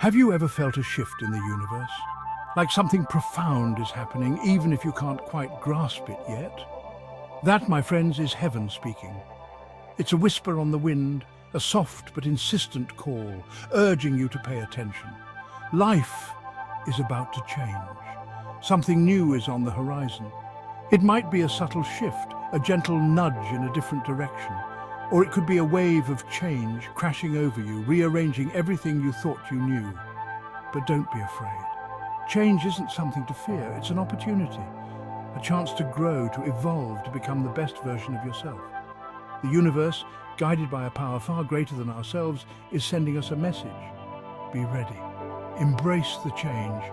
Have you ever felt a shift in the universe? Like something profound is happening, even if you can't quite grasp it yet? That, my friends, is heaven speaking. It's a whisper on the wind, a soft but insistent call, urging you to pay attention. Life is about to change. Something new is on the horizon. It might be a subtle shift, a gentle nudge in a different direction, or it could be a wave of change crashing over you, rearranging everything you thought you knew. But don't be afraid. Change isn't something to fear, it's an opportunity, a chance to grow, to evolve, to become the best version of yourself. The universe, guided by a power far greater than ourselves, is sending us a message. Be ready. Embrace the change.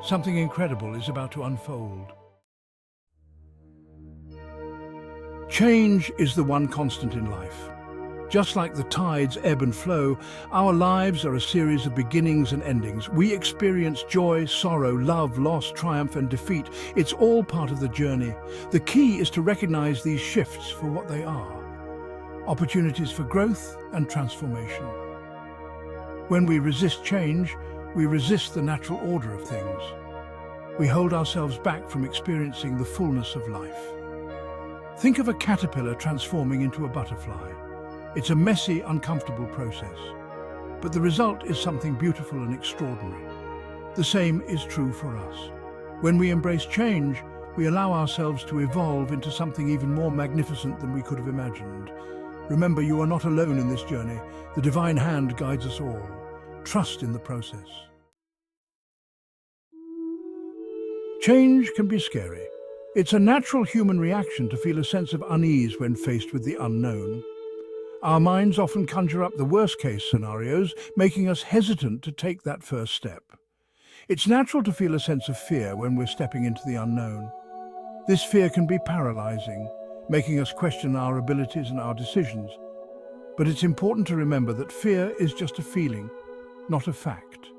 Something incredible is about to unfold. Change is the one constant in life. Just like the tides ebb and flow, our lives are a series of beginnings and endings. We experience joy, sorrow, love, loss, triumph and defeat. It's all part of the journey. The key is to recognize these shifts for what they are: opportunities for growth and transformation. When we resist change, we resist the natural order of things. We hold ourselves back from experiencing the fullness of life. Think of a caterpillar transforming into a butterfly. It's a messy, uncomfortable process, but the result is something beautiful and extraordinary. The same is true for us. When we embrace change, we allow ourselves to evolve into something even more magnificent than we could have imagined. Remember, you are not alone in this journey. The divine hand guides us all. Trust in the process. Change can be scary. It's a natural human reaction to feel a sense of unease when faced with the unknown. Our minds often conjure up the worst-case scenarios, making us hesitant to take that first step. It's natural to feel a sense of fear when we're stepping into the unknown. This fear can be paralyzing, making us question our abilities and our decisions. But it's important to remember that fear is just a feeling, not a fact.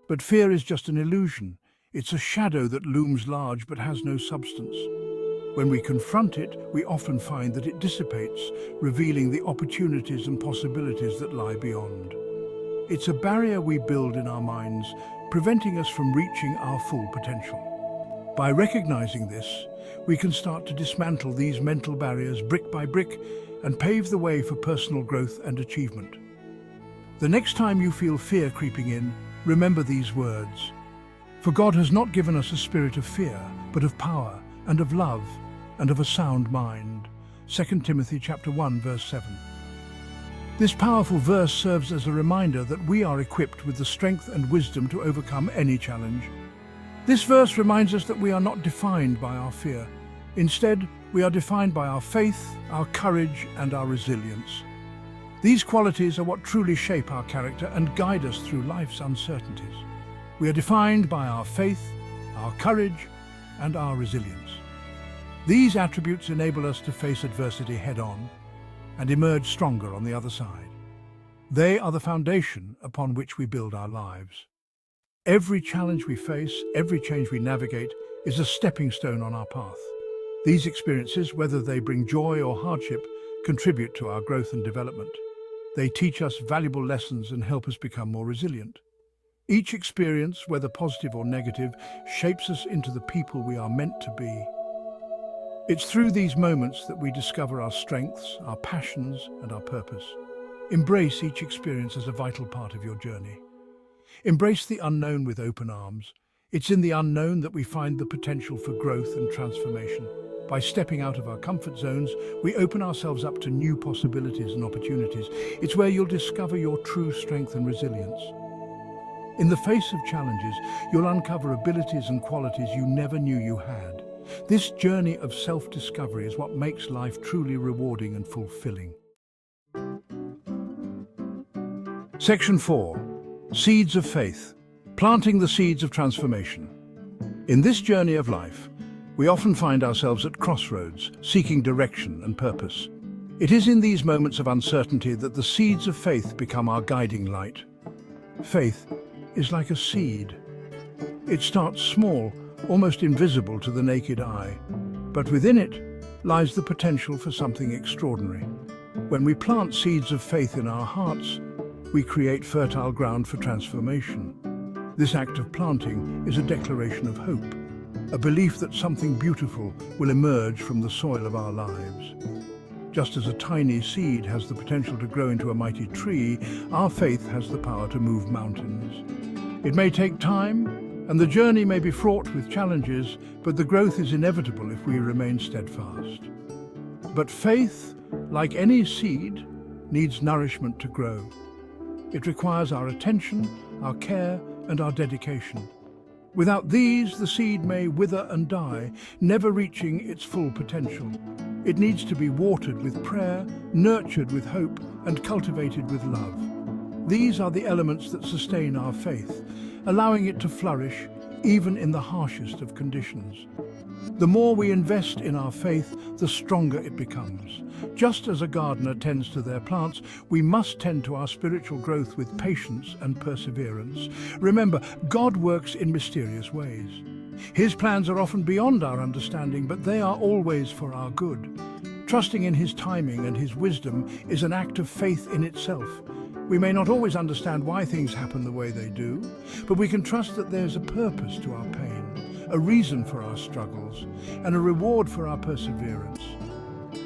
But fear is just an illusion. It's a shadow that looms large but has no substance. When we confront it, we often find that it dissipates, revealing the opportunities and possibilities that lie beyond. It's a barrier we build in our minds, preventing us from reaching our full potential. By recognizing this, we can start to dismantle these mental barriers brick by brick and pave the way for personal growth and achievement. The next time you feel fear creeping in, remember these words. For God has not given us a spirit of fear, but of power and of love and of a sound mind. 2 Timothy chapter 1, verse 7. This powerful verse serves as a reminder that we are equipped with the strength and wisdom to overcome any challenge. This verse reminds us that we are not defined by our fear. Instead, we are defined by our faith, our courage, and our resilience. These qualities are what truly shape our character and guide us through life's uncertainties. We are defined by our faith, our courage, and our resilience. These attributes enable us to face adversity head-on and emerge stronger on the other side. They are the foundation upon which we build our lives. Every challenge we face, every change we navigate, is a stepping stone on our path. These experiences, whether they bring joy or hardship, contribute to our growth and development. They teach us valuable lessons and help us become more resilient. Each experience, whether positive or negative, shapes us into the people we are meant to be. It's through these moments that we discover our strengths, our passions, and our purpose. Embrace each experience as a vital part of your journey. Embrace the unknown with open arms. It's in the unknown that we find the potential for growth and transformation. By stepping out of our comfort zones, we open ourselves up to new possibilities and opportunities. It's where you'll discover your true strength and resilience. In the face of challenges, you'll uncover abilities and qualities you never knew you had. This journey of self-discovery is what makes life truly rewarding and fulfilling. Section 4. Seeds of Faith. Planting the seeds of transformation. In this journey of life, we often find ourselves at crossroads, seeking direction and purpose. It is in these moments of uncertainty that the seeds of faith become our guiding light. Faith is like a seed. It starts small, almost invisible to the naked eye, but within it lies the potential for something extraordinary. When we plant seeds of faith in our hearts, we create fertile ground for transformation. This act of planting is a declaration of hope, a belief that something beautiful will emerge from the soil of our lives. Just as a tiny seed has the potential to grow into a mighty tree, our faith has the power to move mountains. It may take time, and the journey may be fraught with challenges, but the growth is inevitable if we remain steadfast. But faith, like any seed, needs nourishment to grow. It requires our attention, our care, and our dedication. Without these, the seed may wither and die, never reaching its full potential. It needs to be watered with prayer, nurtured with hope, and cultivated with love. These are the elements that sustain our faith, allowing it to flourish even in the harshest of conditions. The more we invest in our faith, the stronger it becomes. Just as a gardener tends to their plants, we must tend to our spiritual growth with patience and perseverance. Remember, God works in mysterious ways. His plans are often beyond our understanding, but they are always for our good. Trusting in His timing and His wisdom is an act of faith in itself. We may not always understand why things happen the way they do, but we can trust that there's a purpose to our pain, a reason for our struggles, and a reward for our perseverance.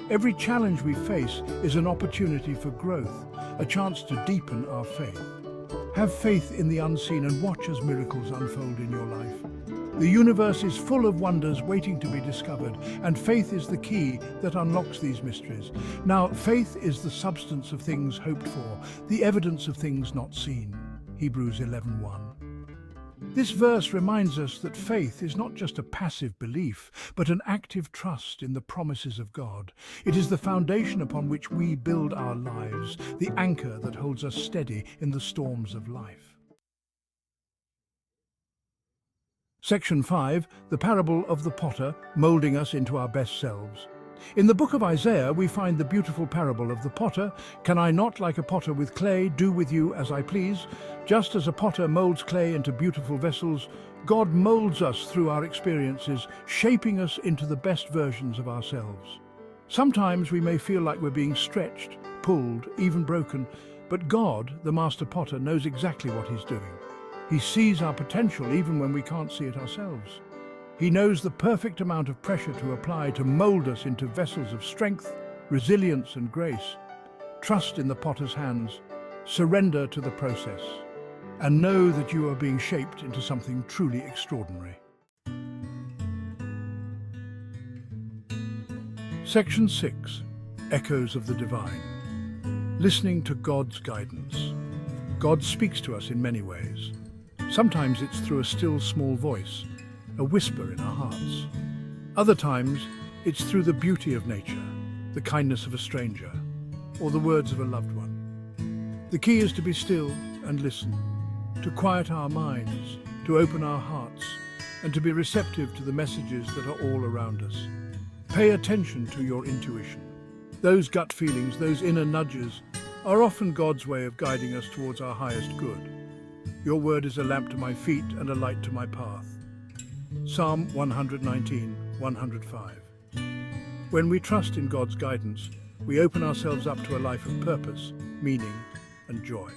Every challenge we face is an opportunity for growth, a chance to deepen our faith. Have faith in the unseen and watch as miracles unfold in your life. The universe is full of wonders waiting to be discovered, and faith is the key that unlocks these mysteries. Now, faith is the substance of things hoped for, the evidence of things not seen. Hebrews 11:1. This verse reminds us that faith is not just a passive belief, but an active trust in the promises of God. It is the foundation upon which we build our lives, the anchor that holds us steady in the storms of life. Section 5, the parable of the potter molding us into our best selves. In the book of Isaiah, we find the beautiful parable of the potter. Can I not, like a potter with clay, do with you as I please? Just as a potter molds clay into beautiful vessels, God molds us through our experiences, shaping us into the best versions of ourselves. Sometimes we may feel like we're being stretched, pulled, even broken, but God, the master potter, knows exactly what He's doing. He sees our potential even when we can't see it ourselves. He knows the perfect amount of pressure to apply to mold us into vessels of strength, resilience, and grace. Trust in the potter's hands, surrender to the process, and know that you are being shaped into something truly extraordinary. Section 6, Echoes of the Divine. Listening to God's guidance. God speaks to us in many ways. Sometimes it's through a still small voice, a whisper in our hearts. Other times, it's through the beauty of nature, the kindness of a stranger, or the words of a loved one. The key is to be still and listen, to quiet our minds, to open our hearts, and to be receptive to the messages that are all around us. Pay attention to your intuition. Those gut feelings, those inner nudges, are often God's way of guiding us towards our highest good. Your word is a lamp to my feet and a light to my path. Psalm 119, 105. When we trust in God's guidance, we open ourselves up to a life of purpose, meaning, and joy.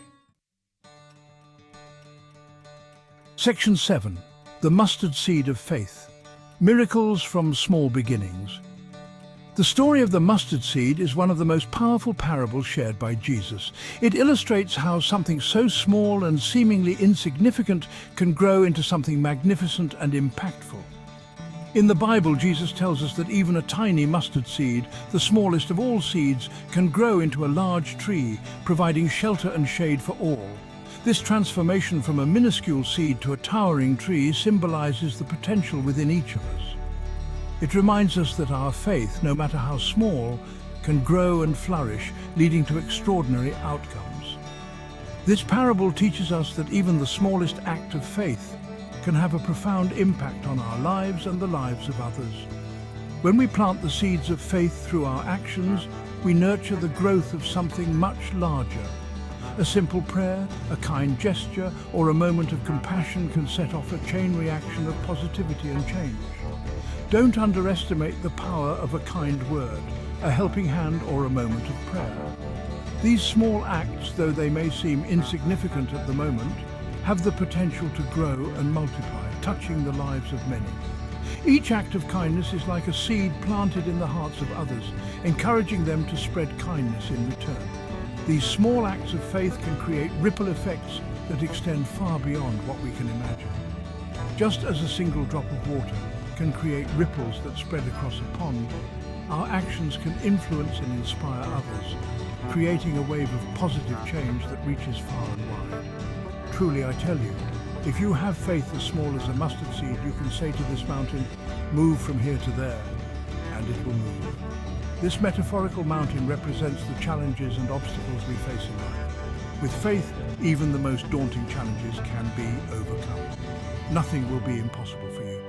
Section 7, the mustard seed of faith. Miracles from small beginnings. The story of the mustard seed is one of the most powerful parables shared by Jesus. It illustrates how something so small and seemingly insignificant can grow into something magnificent and impactful. In the Bible, Jesus tells us that even a tiny mustard seed, the smallest of all seeds, can grow into a large tree, providing shelter and shade for all. This transformation from a minuscule seed to a towering tree symbolizes the potential within each of us. It reminds us that our faith, no matter how small, can grow and flourish, leading to extraordinary outcomes. This parable teaches us that even the smallest act of faith can have a profound impact on our lives and the lives of others. When we plant the seeds of faith through our actions, we nurture the growth of something much larger. A simple prayer, a kind gesture, or a moment of compassion can set off a chain reaction of positivity and change. Don't underestimate the power of a kind word, a helping hand, or a moment of prayer. These small acts, though they may seem insignificant at the moment, have the potential to grow and multiply, touching the lives of many. Each act of kindness is like a seed planted in the hearts of others, encouraging them to spread kindness in return. These small acts of faith can create ripple effects that extend far beyond what we can imagine. Just as a single drop of water can create ripples that spread across a pond, our actions can influence and inspire others, creating a wave of positive change that reaches far and wide. Truly, I tell you, if you have faith as small as a mustard seed, you can say to this mountain, "Move from here to there," and it will move. This metaphorical mountain represents the challenges and obstacles we face in life. With faith, even the most daunting challenges can be overcome. Nothing will be impossible for you.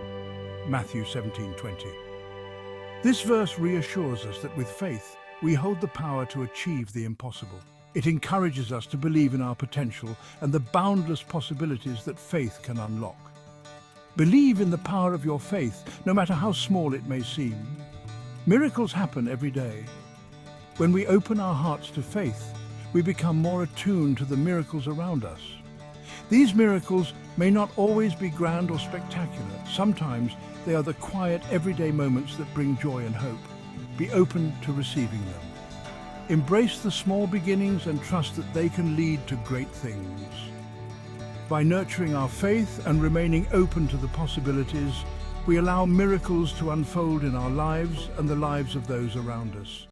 Matthew 17:20. This verse reassures us that with faith, we hold the power to achieve the impossible. It encourages us to believe in our potential and the boundless possibilities that faith can unlock. Believe in the power of your faith, no matter how small it may seem. Miracles happen every day. When we open our hearts to faith, we become more attuned to the miracles around us. These miracles may not always be grand or spectacular. Sometimes they are the quiet, everyday moments that bring joy and hope. Be open to receiving them. Embrace the small beginnings and trust that they can lead to great things. By nurturing our faith and remaining open to the possibilities, we allow miracles to unfold in our lives and the lives of those around us.